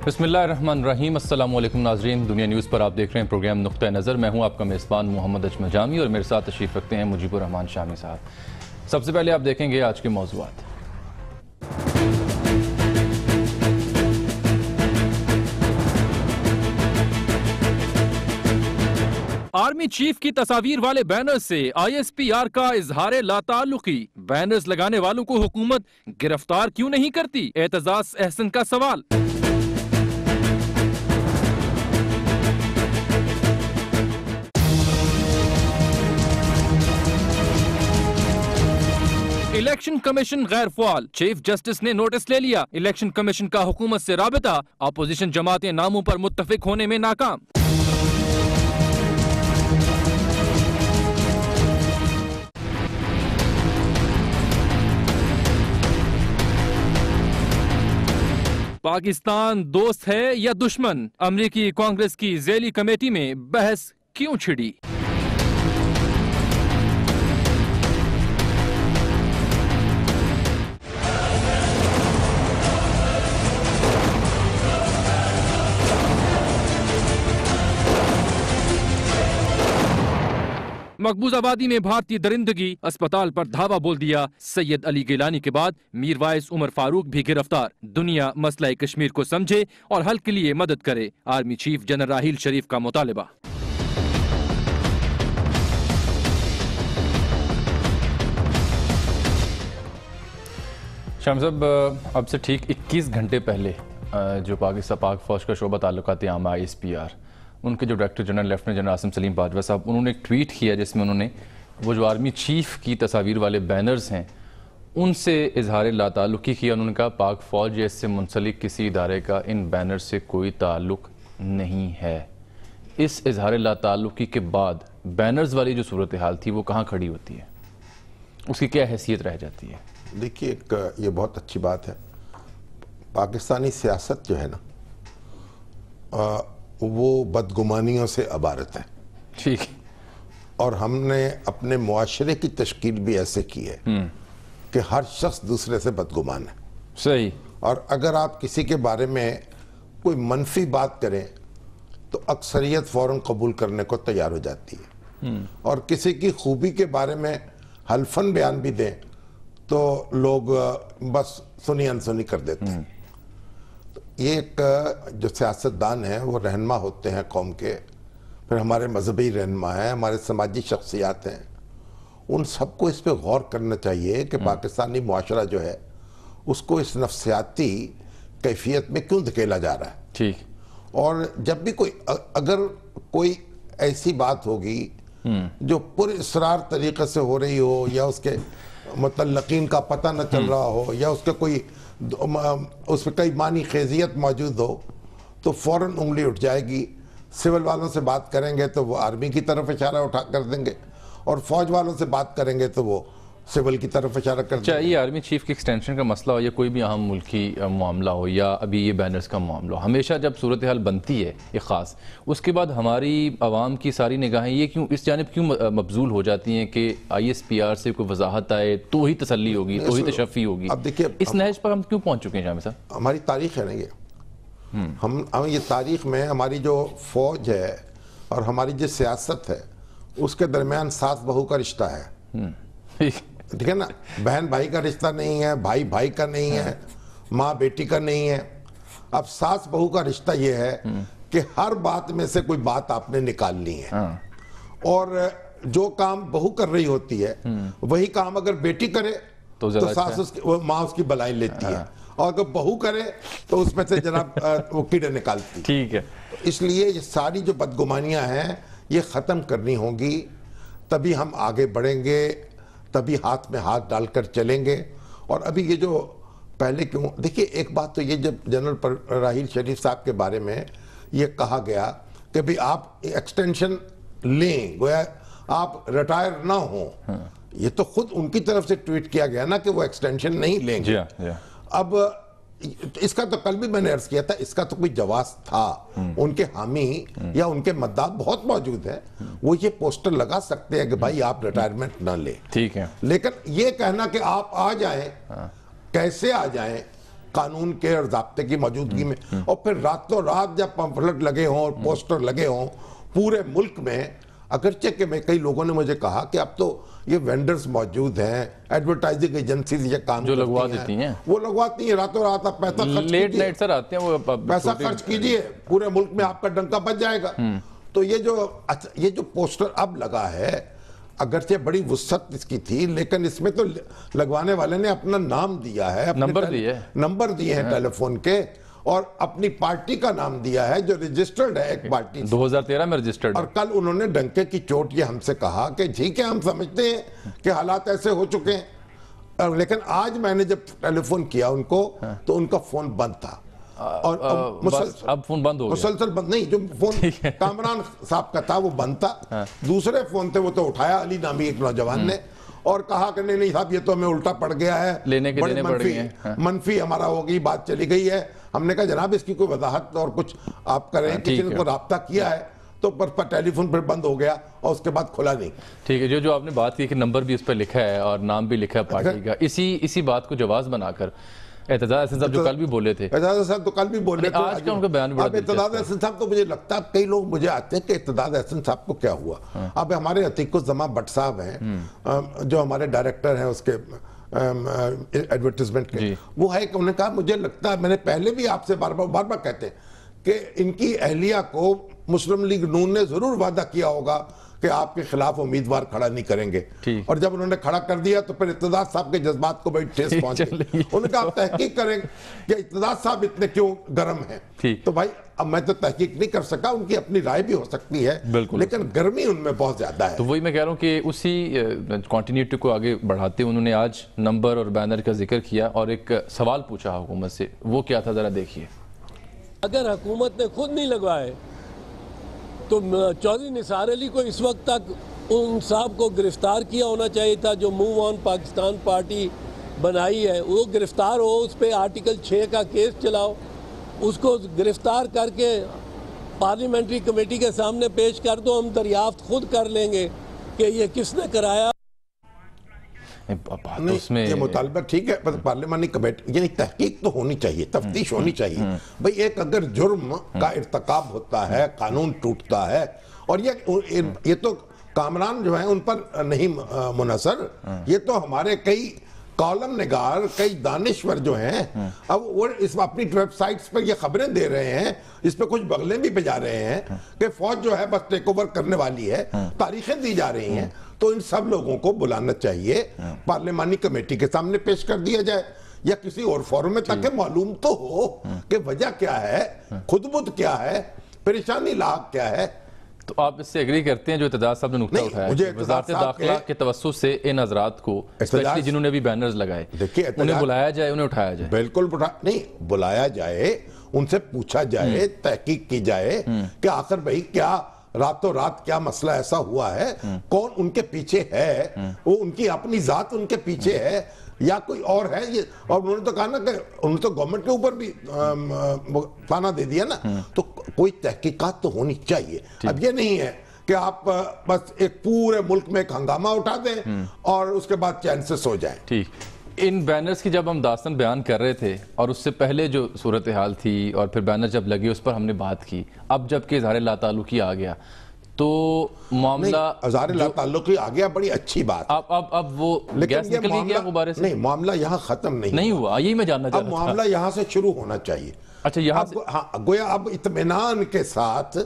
بسم اللہ الرحمن الرحیم۔ السلام علیکم ناظرین، دنیا نیوز پر آپ دیکھ رہے ہیں پروگرام نقطہ نظر۔ میں ہوں آپ کا میزبان محمد اجمل جامی اور میرے ساتھ تشریف رکھتے ہیں مجیب الرحمان شامی صاحب۔ سب سے پہلے آپ دیکھیں گے آج کے موضوعات۔ آرمی چیف کی تصاویر والے بینر سے آئی ایس پی آر کا اظہار لا تعلقی، بینرز لگانے والوں کو حکومت گرفتار کیوں نہیں کرتی؟ اعتزاز احسن کا سوال۔ الیکشن کمیشن غیر فعال، چیف جسٹس نے نوٹس لے لیا۔ الیکشن کمیشن کا حکومت سے رابطہ، اپوزیشن جماعتیں ناموں پر متفق ہونے میں ناکام۔ پاکستان دوست ہے یا دشمن؟ امریکی کانگریس کی ذیلی کمیٹی میں بحث کیوں چھڑی؟ مقبوض آبادی میں بھارتی درندگی، اسپتال پر دھاوا بول دیا۔ سید علی گیلانی کے بعد میر وائس عمر فاروق بھی گرفتار۔ دنیا مسئلہ کشمیر کو سمجھے اور حل کے لیے مدد کرے، army chief general Raheel Sharif کا مطالبہ۔ شام صاحب، اب سے ٹھیک 21 گھنٹے پہلے جو پاک فوج کا شعبہ تعلقات عامہ آئی ایس پی آر، ان کے جو director general lieutenant general Asim Saleem Bajwa sahab, انہوں نے ایک ٹویٹ کیا جس میں انہوں نے وہ جو آرمی چیف کی تصاویر والے بینرز ہیں ان سے اظہار لا تعلقی کیا۔ انہوں نے کہا پاک فوج یا اس سے منسلک کسی ادارے کا ان بینر سے کوئی تعلق نہیں ہے۔ اس اظہار لا تعلقی کے بعد بینرز والی جو صورتحال تھی وہ کہاں کھڑی ہوتی ہے؟ اس کی کیا حیثیت رہ جاتی ہے؟ دیکھیے، یہ بہت اچھی بات ہے۔ پاکستانی سیاست جو ہے نا وہ بدگمانیوں سے عبارت ہے، ٹھیک، اور ہم نے اپنے معاشرے کی تشکیل بھی ایسے کی ہے کہ ہر شخص دوسرے سے بدگمان ہے۔ صحیح۔ اور اگر آپ کسی کے بارے میں کوئی منفی بات کریں تو اکثریت فوراً قبول کرنے کو تیار ہو جاتی ہے، اور کسی کی خوبی کے بارے میں حلفاً بیان بھی دیں تو لوگ بس سنی انسنی کر دیتے ہیں۔ یہ ایک جو سیاستدان ہیں وہ رہنما ہوتے ہیں قوم کے، پھر ہمارے مذہبی رہنما ہیں، ہمارے سماجی شخصیات ہیں، ان سب کو اس پہ غور کرنا چاہیے کہ پاکستانی معاشرہ جو ہے اس کو اس نفسیاتی کیفیت میں کیوں دھکیلا جا رہا ہے۔ ٹھیک۔ اور جب بھی اگر کوئی ایسی بات ہوگی جو پر اصرار طریقے سے ہو رہی ہو، یا اس کے متعلقین کا پتہ نہ چل رہا ہو، یا اس کے کوئی اس میں کئی معنی خیزیت موجود ہو، تو فوراً انگلی اٹھ جائے گی۔ سول والوں سے بات کریں گے تو وہ آرمی کی طرف اشارہ اٹھا کر دیں گے، اور فوج والوں سے بات کریں گے تو وہ سول کی طرف اشارہ کر دیں گے۔ چاہیے آرمی چیف کی ایکسٹینشن کا مسئلہ ہو یا کوئی بھی اہم ملکی معاملہ ہو یا ابھی یہ بینرز کا معاملہ ہو، ہمیشہ جب صورتحال بنتی ہے ایک خاص، اس کے بعد ہماری عوام کی ساری نگاہیں یہ کیوں اس جانب کیوں مبذول ہو جاتی ہیں کہ آئی ایس پی آر سے کوئی وضاحت آئے تو ہی تسلی ہوگی، تو ہی تشفی ہوگی؟ اب دیکھیے، اس نہج پر ہم کیوں پہنچ چکے ہیں جامع صاحب؟ ہماری تاریخ ہے نا یہ، ہم یہ تاریخ میں ہماری جو فوج ہے اور ہماری جو سیاست ہے اس کے درمیان ساس بہو کا رشتہ ہے، ٹھیک ہے نا؟ بہن بھائی کا رشتہ نہیں ہے، بھائی بھائی کا نہیں ہے، ماں بیٹی کا نہیں ہے۔ اب ساس بہو کا رشتہ یہ ہے کہ ہر بات میں سے کوئی بات آپ نے نکالنی ہے، اور جو کام بہو کر رہی ہوتی ہے وہی کام اگر بیٹی کرے تو ساس ماں اس کی بلائی لیتی ہے، اور اگر بہو کرے تو اس میں سے جناب وہ کیڑے نکالتی ہے۔ ٹھیک ہے۔ اس لیے یہ ساری جو بدگمانیاں ہیں یہ ختم کرنی ہوں گی، تبھی ہم آگے بڑھیں گے، تبھی ہاتھ میں ہاتھ ڈال کر چلیں گے۔ اور ابھی یہ جو پہلے کیوں، دیکھیے ایک بات تو یہ جب جنرل راحیل شریف صاحب کے بارے میں یہ کہا گیا کہ بھی آپ ایکسٹینشن لیں، گویا آپ ریٹائر نہ ہوں، یہ تو خود ان کی طرف سے ٹویٹ کیا گیا نا کہ وہ ایکسٹینشن نہیں لیں گے۔ اب اس کا تو کل بھی میں نے عرض کیا تھا، اس کا تو کوئی جواز تھا، ان کے حامی یا ان کے مداح بہت موجود ہیں، وہ یہ پوسٹر لگا سکتے ہیں کہ بھائی آپ ریٹائرمنٹ نہ لیں، ٹھیک ہے، لیکن یہ کہنا کہ آپ آ جائیں، کیسے آ جائیں، قانون کے اور ضابطے کی موجودگی میں، اور پھر راتوں رات جب پمفلٹ لگے ہوں اور پوسٹر لگے ہوں پورے ملک میں، اگرچہ کہ میں کئی لوگوں نے مجھے کہا کہ اب تو یہ وینڈرز موجود ہیں، ایڈورٹائزنگ ایجنسیز یہ کام جو لگوا دیتی ہیں، وہ لگواتی ہیں راتوں رات. آپ پیسہ خرچ لیٹ نائٹ سر آتے ہیں، وہ پیسہ خرچ کیجئے، پورے ملک میں آپ کا ڈنکا بج جائے گا. تو یہ جو پوسٹر اب لگا ہے، اگرچہ بڑی وسعت اس کی تھی، لیکن اس میں تو لگوانے والے نے اپنا نام دیا ہے، نمبر دیے ہیں ٹیلی فون کے، اور اپنی پارٹی کا نام دیا ہے جو رجسٹرڈ ہے ایک پارٹی 2013 میں رجسٹرڈ. اور کل انہوں نے ڈنکے کی چوٹ یہ ہم سے کہا کہ ٹھیک ہے ہم سمجھتے ہیں کہ حالات ایسے ہو چکے ہیں، لیکن آج میں نے جب ٹیلی فون کیا ان کو تو ان کا فون بند تھا، اور اب فون بند ہو گیا، مسلسل بند نہیں، جو فون کامران صاحب کا تھا وہ بند تھا. دوسرے فون تھے وہ تو اٹھایا علی نامی ایک نوجوان نے، اور کہا کہ نہیں صاحب یہ تو ہمیں الٹا پڑ گیا ہے، لینے کے دینے پڑ گئے ہیں، منفی ہمارا ہو گئی، بات چلی گئی ہے. ہم نے کہا جناب اس کی کوئی وضاحت اور کچھ آپ کریں، کسی نے کوئی رابطہ کیا ہے؟ تو پر ٹیلی فون پھر بند ہو گیا اور اس کے بعد کھلا نہیں. ٹھیک ہے، جو آپ نے بات کی کہ نمبر بھی اس پہ لکھا ہے اور نام بھی لکھا ہے پارٹی کا، اسی بات کو جواز بنا کر اعتزاز احسن صاحب جو کل بھی بولے تھے، اعتزاز صاحب تو کل بھی بول رہے تھے، آج کا ان کا بیان بڑا دلچسپ ہے. اعتزاز احسن صاحب تو مجھے لگتا ہے کئی لوگ مجھے آتے ہیں کہ اعتزاز احسن صاحب کو کیا ہوا. اب ہمارے عتیق الزماں بٹ صاحب ہیں جو ہمارے ڈائریکٹر ہیں اس کے ایڈورٹیزمنٹ کے، وہ ہے کہ انہوں نے کہا مجھے لگتا ہے، میں نے پہلے بھی آپ سے بار بار کہتے ہیں کہ ان کی اہلیہ کو مسلم لیگ نون نے ضرور وعدہ کیا ہوگا کہ آپ کے خلاف امیدوار کھڑا نہیں کریں گے، اور جب انہوں نے کھڑا کر دیا تو پھر اعتزاز صاحب کے جذبات کو بڑی ٹھیس پہنچ گئی. انہوں نے کہا آپ تحقیق کریں کہ اعتزاز صاحب اتنے کیوں گرم ہیں. تو بھائی اب میں تو تحقیق نہیں کر سکا، ان کی اپنی رائے بھی ہو سکتی ہے، لیکن گرمی ان میں بہت زیادہ ہے. تو وہی میں کہہ رہا ہوں کہ اسی کنٹینیوٹی کو آگے بڑھاتے انہوں نے آج نمبر اور بینر کا ذکر کیا اور ایک سوال پوچھا حکومت سے. وہ کیا تھا ذرا دیکھیے. اگر حکومت نے خود نہیں لگوائے تو چودھری نثار علی کو اس وقت تک ان صاحب کو گرفتار کیا ہونا چاہیے تھا جو موو آن پاکستان پارٹی بنائی ہے. وہ گرفتار ہو، اس پہ آرٹیکل 6 کا کیس چلاؤ، اس کو گرفتار کر کے پارلیمنٹری کمیٹی کے سامنے پیش کر دو، ہم دریافت خود کر لیں گے کہ یہ کس نے کرایا. یہ مطالبہ ٹھیک ہے، پارلیمانی کمیٹی یعنی تحقیق تو ہونی چاہیے، تفتیش ہونی چاہیے. بھئی ایک اگر جرم کا ارتکاب ہوتا ہے، قانون ٹوٹتا ہے، اور یہ تو کامران جو ہیں ان پر نہیں منحصر، یہ تو ہمارے کئی کالم نگار، کئی دانشور جو ہیں، اب وہ اس اپنی ویب سائٹس پر یہ خبریں دے رہے ہیں، اس پہ کچھ بغلیں بھی بجا رہے ہیں کہ فوج جو ہے بس ٹیک اوور کرنے والی ہے، تاریخیں دی جا رہی ہیں. تو ان سب لوگوں کو بلانا چاہیے، پارلیمانی کمیٹی کے سامنے پیش کر دیا جائے یا کسی اور فورم میں، تاکہ معلوم تو ہو کہ وجہ کیا ہے، خودبد کیا ہے، پریشانی لاحق کیا ہے. تو آپ اس سے اگری کرتے ہیں جو اعتزاز صاحب نے نقطہ اٹھایا ہے وزارت داخلہ کے توسط سے ان حضرات کو اسپیشلی جنہوں نے بھی بینرز لگائے انہیں بلایا جائے، انہیں اٹھایا جائے؟ بالکل نہیں، بلایا جائے، ان سے پوچھا جائے، تحقیق کی جائے کہ آخر بھئی کیا راتوں رات کیا مسئلہ ایسا ہوا ہے، کون ان کے پیچھے ہے، وہ ان کی اپنی ذات ان کے پیچھے ہے یا کوئی اور ہے. یہ اور انہوں نے تو کہا نا کہ انہوں نے تو گورنمنٹ کے اوپر بھی تانا دے دیا نا، تو کوئی تحقیقات تو ہونی چاہیے. اب یہ نہیں ہے کہ آپ بس ایک پورے ملک میں ایک ہنگامہ اٹھا دیں اور اس کے بعد چین سے سو جائیں. ٹھیک. ان بینرز کی جب ہم داستان بیان کر رہے تھے اور اس سے پہلے جو صورتحال تھی اور پھر بینر جب لگے اس پر hم نے بات کی، اب جب کہ اظہار لا تعلقی آ گیا تو معاملہ اظہار لا تعلقی آ گیا، بڑی اچھی بات. اب وہ گیس نکل گیا غبارے سے؟ نہیں، معاملہ یہاں ختم نہیں ہوا، یہی میں جاننا چاہ رہا تھا. اب معاملہ یہاں سے شروع ہونا چاہیے. اچھا، یہاں سے گویا اب اطمینان کے ساتھ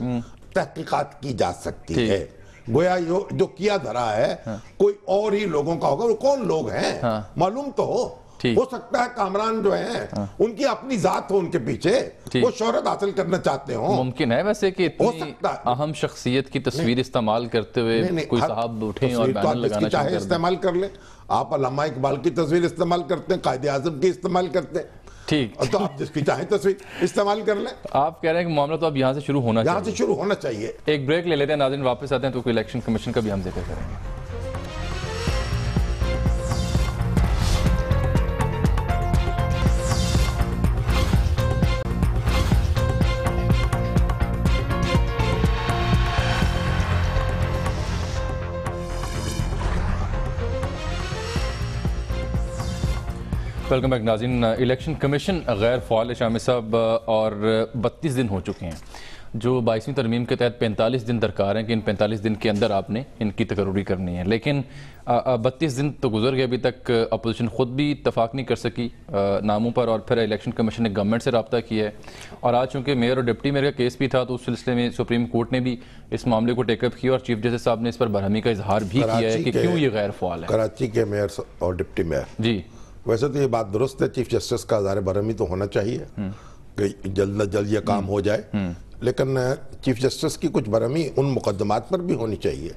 تحقیقات کی جا سکتی ہے. گویا جو کیا دھرا ہے کوئی اور ہی لوگوں کا ہوگا. وہ کون لوگ ہیں معلوم تو ہو سکتا ہے کامران جو ہیں ان کی اپنی ذات ہو ان کے پیچھے، وہ شہرت حاصل کرنا چاہتے ہوں. ممکن ہے ویسے کہ اتنی اہم شخصیت کی تصویر استعمال کرتے ہوئے کوئی صاحب اٹھیں اور بینر لگانا شروع کر دیں. استعمال کر لیں. آپ علامہ اقبال کی تصویر استعمال کرتے ہیں، قائد اعظم کی استعمال کرتے ہیں، ٹھیک، تو آپ جس کی چاہیں تصویر استعمال کر لیں. آپ کہہ رہے ہیں کہ معاملہ تو اب یہاں سے شروع ہونا چاہیے. ایک بریک لے لیتے ہیں ناظرین، واپس آتے ہیں تو کوئی الیکشن کمیشن کا بھی ہم ذکر کریں گے. ویلکم بیک ناظرین. الیکشن کمیشن غیر فعال ہے شامی صاحب اور 32 دن ہو چکے ہیں. جو 22ویں ترمیم کے تحت 45 دن درکار ہیں کہ ان 45 دن کے اندر آپ نے ان کی تقرری کرنی ہے, لیکن 32 دن تو گزر گئے, ابھی تک اپوزیشن خود بھی اتفاق نہیں کر سکی ناموں پر, اور پھر الیکشن کمیشن نے گورنمنٹ سے رابطہ کیا ہے. اور آج چونکہ میئر اور ڈپٹی میئر کا کیس بھی تھا تو اس سلسلے میں سپریم کورٹ نے بھی اس معاملے کو ٹیک اپ کیا اور چیف جسٹس صاحب نے اس پر برہمی کا اظہار بھی کیا ہے کہ کیوں یہ غیر فعال ہے. کراچی کے میئر اور ڈپٹی میئر, جی ویسے تو یہ بات درست ہے, چیف جسٹس کا اظہار برہمی تو ہونا چاہیے کہ جلد از جلد یہ کام ہو جائے, لیکن چیف جسٹس کی کچھ برہمی ان مقدمات پر بھی ہونی چاہیے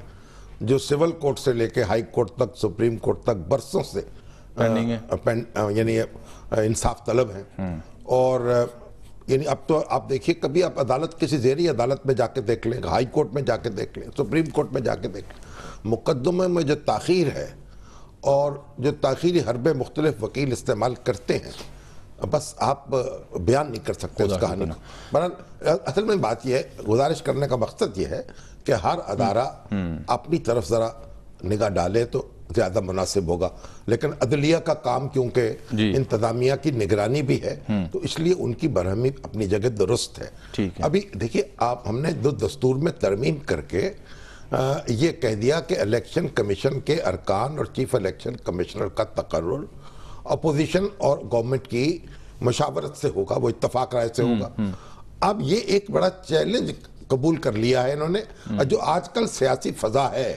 جو سول کورٹ سے لے کے ہائی کورٹ تک, سپریم کورٹ تک برسوں سے یعنی انصاف طلب ہیں. اور یعنی اب تو آپ دیکھیے, کبھی آپ عدالت کسی زیری عدالت میں جا کے دیکھ لیں, ہائی کورٹ میں جا کے دیکھ لیں, سپریم کورٹ میں جا کے دیکھ لیں, مقدمے میں جو تاخیر ہے اور جو تاخیری حربے مختلف وکیل استعمال کرتے ہیں, بس آپ بیان نہیں کر سکتے اس کہانی کو. بہرحال اصل میں بات یہ ہے, گزارش کرنے کا مقصد یہ ہے کہ ہر ادارہ اپنی طرف ذرا نگاہ ڈالے تو زیادہ مناسب ہوگا, لیکن عدلیہ کا کام کیونکہ انتظامیہ کی نگرانی بھی ہے تو اس لیے ان کی برہمی اپنی جگہ درست ہے. ابھی دیکھیے, ہم نے دستور میں ترمیم کر کے یہ کہہ دیا کہ الیکشن کمیشن کے ارکان اور چیف الیکشن کمشنر کا تقرر اپوزیشن اور گورنمنٹ کی مشاورت سے ہوگا, وہ اتفاق رائے سے ہوگا. اب یہ ایک بڑا چیلنج قبول کر لیا ہے انہوں نے, جو آج کل سیاسی فضا ہے.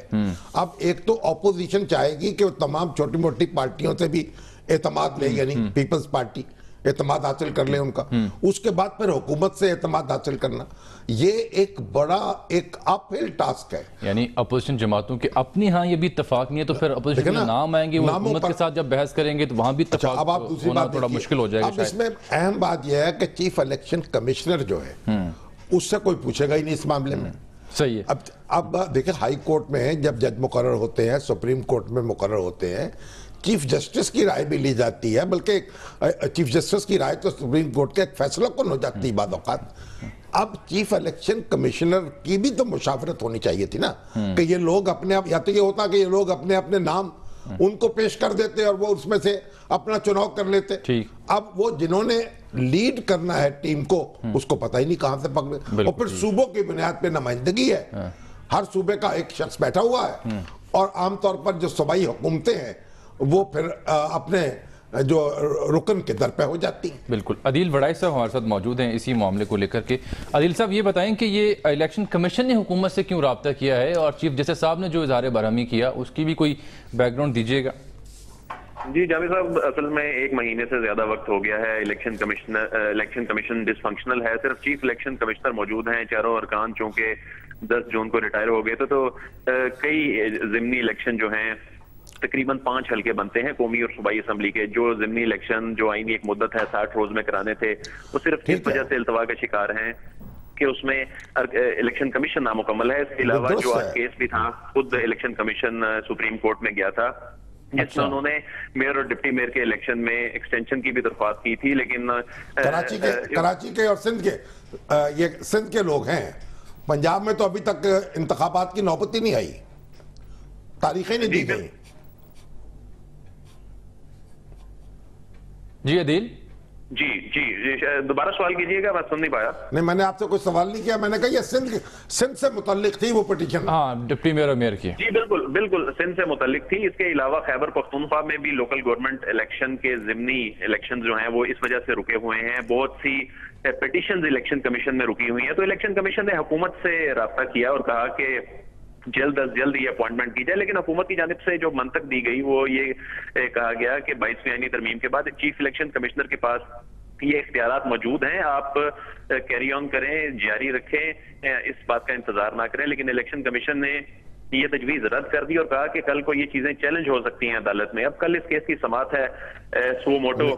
اب ایک تو اپوزیشن چاہے گی کہ وہ تمام چھوٹی موٹی پارٹیوں سے بھی اعتماد لے, یعنی پیپلز پارٹی اعتماد حاصل کر لے ان کا, اس کے بعد پھر حکومت سے اعتماد حاصل کرنا, یہ ایک بڑا ایک اپ ہل ٹاسک ہے. یعنی اپوزیشن جماعتوں کے اپنی ہاں یہ بھی اتفاق نہیں ہے تو پھر اپوزیشن کے نام آئیں گے, وہ حکومت کے ساتھ جب بحث کریں گے تو وہاں بھی اتفاق ہونا تھوڑا مشکل ہو جائے گا. اب اس میں اہم بات یہ ہے کہ چیف الیکشن کمشنر جو ہے اس سے کوئی پوچھے گا ہی نہیں اس معاملے میں. صحیح ہے. اب دیکھیں, ہائی کورٹ میں جب جج مقرر ہوتے ہیں, سپریم کورٹ میں مقرر ہوتے ہیں, چیف جسٹس کی رائے بھی لی جاتی ہے, بلکہ چیف جسٹس کی رائے تو سپریم کورٹ کے ایک فیصلہ کن ہو جاتی ہے بعض اوقات. اب چیف الیکشن کمشنر کی بھی تو مشاورت ہونی چاہیے تھی نا, کہ یہ لوگ اپنے آپ, یا تو یہ ہوتا کہ یہ لوگ اپنے اپنے نام ان کو پیش کر دیتے اور وہ اس میں سے اپنا چناؤ کر لیتے. اب وہ جنہوں نے لیڈ کرنا ہے ٹیم کو, اس کو پتہ ہی نہیں کہاں سے پکڑے, اور پھر صوبوں کی بنیاد پہ نمائندگی ہے, ہر صوبے کا ایک شخص بیٹھا ہوا ہے, اور عام طور پر جو صوبائی حکومتیں ہیں وہ پھر اپنے جو رکن کے در پہ ہو جاتی ہیں. بالکل. عدیل وڑائی صاحب ہمارے ساتھ موجود ہیں اسی معاملے کو لے کر کے. عدیل صاحب یہ بتائیں کہ یہ الیکشن کمیشن نے حکومت سے کیوں رابطہ کیا ہے, اور چیف جسٹس صاحب نے جو اظہار برہمی کیا اس کی بھی کوئی بیک گراؤنڈ دیجیے گا. جی جاوید صاحب, اصل میں 1 مہینے سے زیادہ وقت ہو گیا ہے, الیکشن کمیشن ڈس فنکشنل ہے, صرف چیف الیکشن کمشنر موجود ہیں. چاروں ارکان چونکہ 10 جون کو ریٹائر ہو گئے تو کئی ضمنی الیکشن جو ہیں تقریباً 5 حلقے بنتے ہیں قومی اور صوبائی اسمبلی کے. جو ضمنی الیکشن جو آئینی ایک مدت ہے 60 روز میں کرانے تھے, وہ صرف اس وجہ سے التوا کا شکار ہیں کہ اس میں الیکشن کمیشن نامکمل ہے. اس کے علاوہ جو آج کیس بھی تھا, خود الیکشن کمیشن سپریم کورٹ میں گیا تھا, جس میں انہوں نے میئر اور ڈپٹی میئر کے الیکشن میں ایکسٹینشن کی بھی درخواست کی تھی, لیکن کراچی کے اور سندھ کے, یہ سندھ کے لوگ ہیں, پنجاب میں تو ابھی تک انتخابات کی نوبت ہی نہیں آئی, تاریخیں نہیں دی گئی. جی عدیل. جی دوبارہ سوال کیجئے گا, میں سن نہیں پایا. نہیں, میں نے آپ سے کوئی سوال نہیں کیا, میں نے کہا یہ سندھ سے متعلق تھی وہ پٹیشن. ہاں, ڈپٹی میئر اور میئر کی. جی بالکل سندھ سے متعلق تھی. اس کے علاوہ خیبر پختونخوا میں بھی لوکل گورنمنٹ الیکشن کے ضمنی الیکشن جو ہیں وہ اس وجہ سے رکے ہوئے ہیں. بہت سی پٹیشنز الیکشن کمیشن میں رکی ہوئی ہیں, تو الیکشن کمیشن نے حکومت سے رابطہ کیا اور کہا کہ جلد از جلد یہ اپوائنٹمنٹ کی جائے, لیکن حکومت کی جانب سے جو منطق دی گئی وہ یہ کہا گیا کہ 22ویں آئینی ترمیم کے بعد چیف الیکشن کمشنر کے پاس یہ اختیارات موجود ہیں, آپ کیری آن کریں, جاری رکھیں, اس بات کا انتظار نہ کریں. لیکن الیکشن کمیشن نے یہ تجویز رد کر دی اور کہا کہ کل کو یہ چیزیں چیلنج ہو سکتی ہیں عدالت میں. اب کل اس کیس کی سماعت ہے, سو motto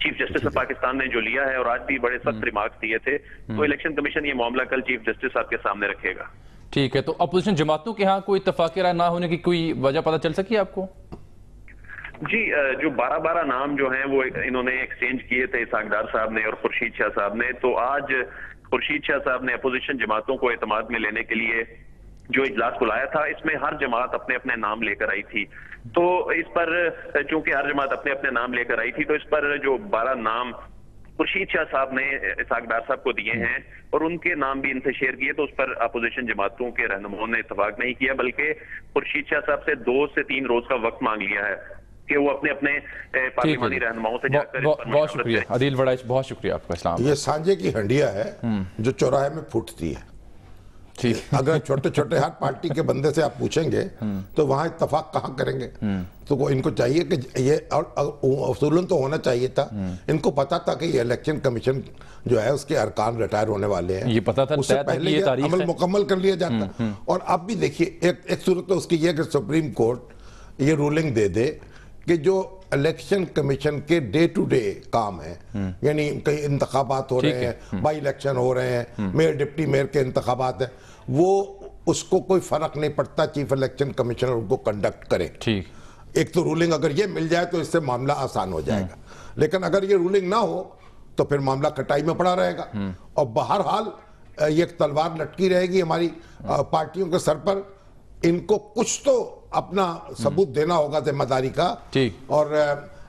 chief justice of Pakistan نے جو لیا ہے, اور آج بھی بڑے سخت ریمارکس دیے تھے, تو الیکشن کمیشن یہ معاملہ کل چیف جسٹس صاحب کے سامنے رکھے گا. ٹھیک ہے. تو اپوزیشن جماعتوں کے ہاں کوئی اتفاق رائے نہ ہونے کی کوئی وجہ پتہ چل سکی آپ کو؟ جی, جو 12 نام جو ہیں وہ انہوں نے ایکسچینج کیے تھے اسحاق ڈار صاحب نے اور خورشید شاہ صاحب نے. تو آج خورشید شاہ صاحب نے اپوزیشن جماعتوں کو اعتماد میں لینے کے لیے جو اجلاس بلایا تھا اس میں ہر جماعت اپنے اپنے نام لے کر آئی تھی. تو اس پر چونکہ ہر جماعت اپنے اپنے نام لے کر آئی تھی تو اس پر جو 12 نام خورشید شاہ صاحب نے اسحاق ڈار صاحب کو دیے ہیں اور ان کے نام بھی ان سے شیئر کیے تو اس پر اپوزیشن جماعتوں کے رہنماؤں نے اتفاق نہیں کیا بلکہ خورشید شاہ صاحب سے 2 سے 3 روز کا وقت مانگ لیا ہے کہ وہ اپنے اپنے پارلیمانی رہنماؤں سے جا کر. بہت شکریہ عادل وڑائچ, بہت شکریہ آپ کا. اسلام یہ سانجے کی ہنڈیا ہے جو چوراہے میں پھوٹتی ہے. اگر چھوٹے چھوٹے ہر پارٹی کے بندے سے آپ پوچھیں گے تو وہاں اتفاق کہاں کریں گے. تو ان کو چاہیے کہ یہ اصولاً تو ہونا چاہیے تھا, ان کو پتا تھا کہ یہ الیکشن کمیشن جو ہے اس کے ارکان ریٹائر ہونے والے ہیں, یہ پتا تھا, اس سے پہلے یہ عمل مکمل کر لیا جاتا. اور اب بھی دیکھیے ایک صورت تو اس کی یہ کہ سپریم کورٹ یہ رولنگ دے دے کہ جو الیکشن کمیشن کے ڈے ٹو ڈے کام ہیں, یعنی کئی انتخابات ہو رہے ہیں, بائی الیکشن ہو رہے ہیں, میئر ڈپٹی میئر کے انتخابات ہیں, وہ اس کو کوئی فرق نہیں پڑتا چیف الیکشن کمیشنر ان کو کنڈکٹ کرے. ایک تو رولنگ اگر یہ مل جائے تو اس سے معاملہ آسان ہو جائے گا, لیکن اگر یہ رولنگ نہ ہو تو پھر معاملہ کٹائی میں پڑا رہے گا. اور بہرحال یہ ایک تلوار لٹکی رہے گی ہماری پارٹیوں کے سر پر. ان کو کچھ تو اپنا ثبوت دینا ہوگا ذمہ داری کا, اور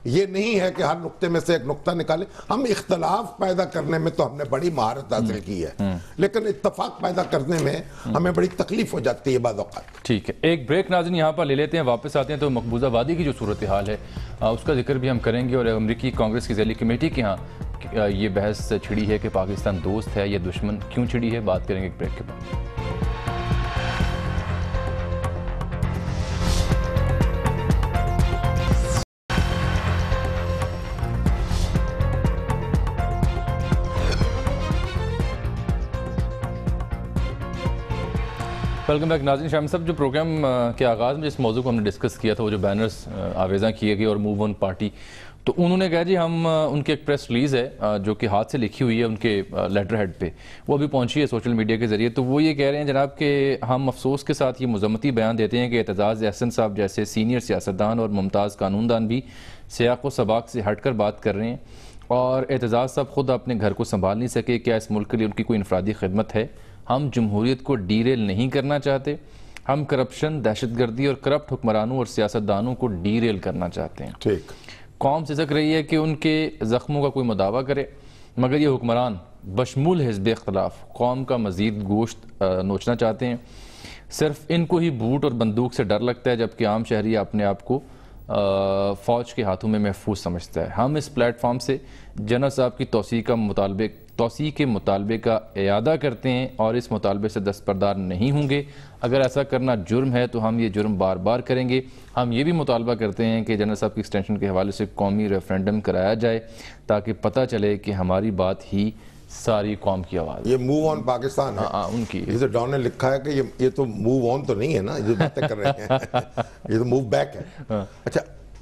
یہ نہیں ہے کہ ہر نقطے میں سے ایک نقطہ نکالے. ہم اختلاف پیدا کرنے میں تو ہم نے بڑی مہارت حاصل کی ہے, لیکن اتفاق پیدا کرنے میں ہمیں بڑی تکلیف ہو جاتی ہے بعض اوقات. ٹھیک ہے, ایک بریک ناظرین یہاں پر لے لیتے ہیں, واپس آتے ہیں تو مقبوضہ وادی کی جو صورتحال ہے اس کا ذکر بھی ہم کریں گے, اور امریکی کانگریس کی ذیلی کمیٹی کے ہاں یہ بحث چھڑی ہے کہ پاکستان دوست ہے یا دشمن, کیوں چھڑی ہے, بات کریں گے ایک بریک کے بعد. ویلکم بیک ناظرین. شاہم صاحب, جو پروگرام کے آغاز میں جس موضوع کو ہم نے ڈسکس کیا تھا وہ جو بینرز آویزاں کیے گئے اور موو آن پارٹی, تو انہوں نے کہا جی ہم ان کی ایک پریس ریلیز ہے جو کہ ہاتھ سے لکھی ہوئی ہے ان کے لیٹر ہیڈ پہ, وہ ابھی پہنچی ہے سوشل میڈیا کے ذریعے. تو وہ یہ کہہ رہے ہیں جناب کہ ہم افسوس کے ساتھ یہ مذمتی بیان دیتے ہیں کہ اعتزاز احسن صاحب جیسے سینئر سیاستدان اور ممتاز قانون دان بھی سیاق و سباق سے ہٹ کر بات کر رہے ہیں, اور اعتزاز صاحب خود اپنے گھر کو سنبھال نہیں سکے. کیا اس ملک کے لیے ان کی کوئی انفرادی خدمت ہے؟ ہم جمہوریت کو ڈیریل نہیں کرنا چاہتے, ہم کرپشن, دہشت گردی اور کرپٹ حکمرانوں اور سیاستدانوں کو ڈیریل کرنا چاہتے ہیں. ٹھیک, قوم سسک رہی ہے کہ ان کے زخموں کا کوئی مداوع کرے, مگر یہ حکمران بشمول حزب اختلاف قوم کا مزید گوشت نوچنا چاہتے ہیں. صرف ان کو ہی بوٹ اور بندوق سے ڈر لگتا ہے, جبکہ عام شہری اپنے آپ کو فوج کے ہاتھوں میں محفوظ سمجھتا ہے. ہم اس پلیٹ فارم سے جنرل صاحب کی توسیع کے مطالبے کا اعادہ کرتے ہیں اور اس مطالبے سے دستبردار نہیں ہوں گے. اگر ایسا کرنا جرم ہے تو ہم یہ جرم بار بار کریں گے. ہم یہ بھی مطالبہ کرتے ہیں کہ جنرل صاحب کی ایکسٹینشن کے حوالے سے قومی ریفرینڈم کرایا جائے تاکہ پتہ چلے کہ ہماری بات ہی ساری قوم کی آواز. یہ موو آن پاکستان ہے ان کی, جسے ڈان نے لکھا ہے کہ یہ تو موو آن تو نہیں ہے نا, یہ باتیں کر رہے ہیں, یہ تو موو بیک ہے. اچھا,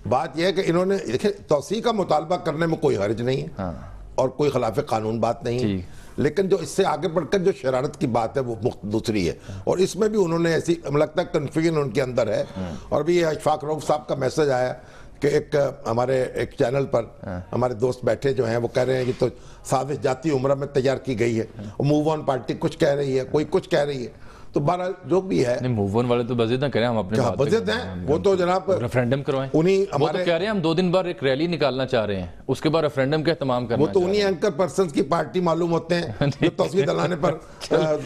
بات یہ ہے کہ انہوں نے دیکھیں توسیع کا مطالبہ کرنے میں کوئی حرج نہیں ہے اور کوئی خلاف قانون بات نہیں ہے, لیکن جو اس سے آگے بڑھ کر جو شرارت کی بات ہے وہ دوسری ہے. اور اس میں بھی انہوں نے ایسی لگتا ہے کنفیوژن ان کے اندر ہے. اور بھی یہ اشفاق رؤف صاحب کا میسج آیا کہ ایک ہمارے ایک چینل پر ہمارے دوست بیٹھے جو ہیں وہ کہہ رہے ہیں کہ تو سازش جاتی عمرہ میں تیار کی گئی ہے, موو آن پارٹی کچھ کہہ رہی ہے, کوئی کچھ کہہ رہی ہے. تو بہرحال جو بھی ہے, موو آن والے تو بزید نہ کریں, ہم اپنے بات بزید ہیں, وہ تو جناب ریفرینڈم کروائیں. انہی وہ تو کہہ رہے ہیں ہم 2 دن بعد ایک ریلی نکالنا چاہ رہے ہیں, اس کے بعد ریفرینڈم کا اہتمام کرنا. وہ تو انہی اینکر پرسنز کی پارٹی معلوم ہوتے ہیں جو توسیع دلانے پر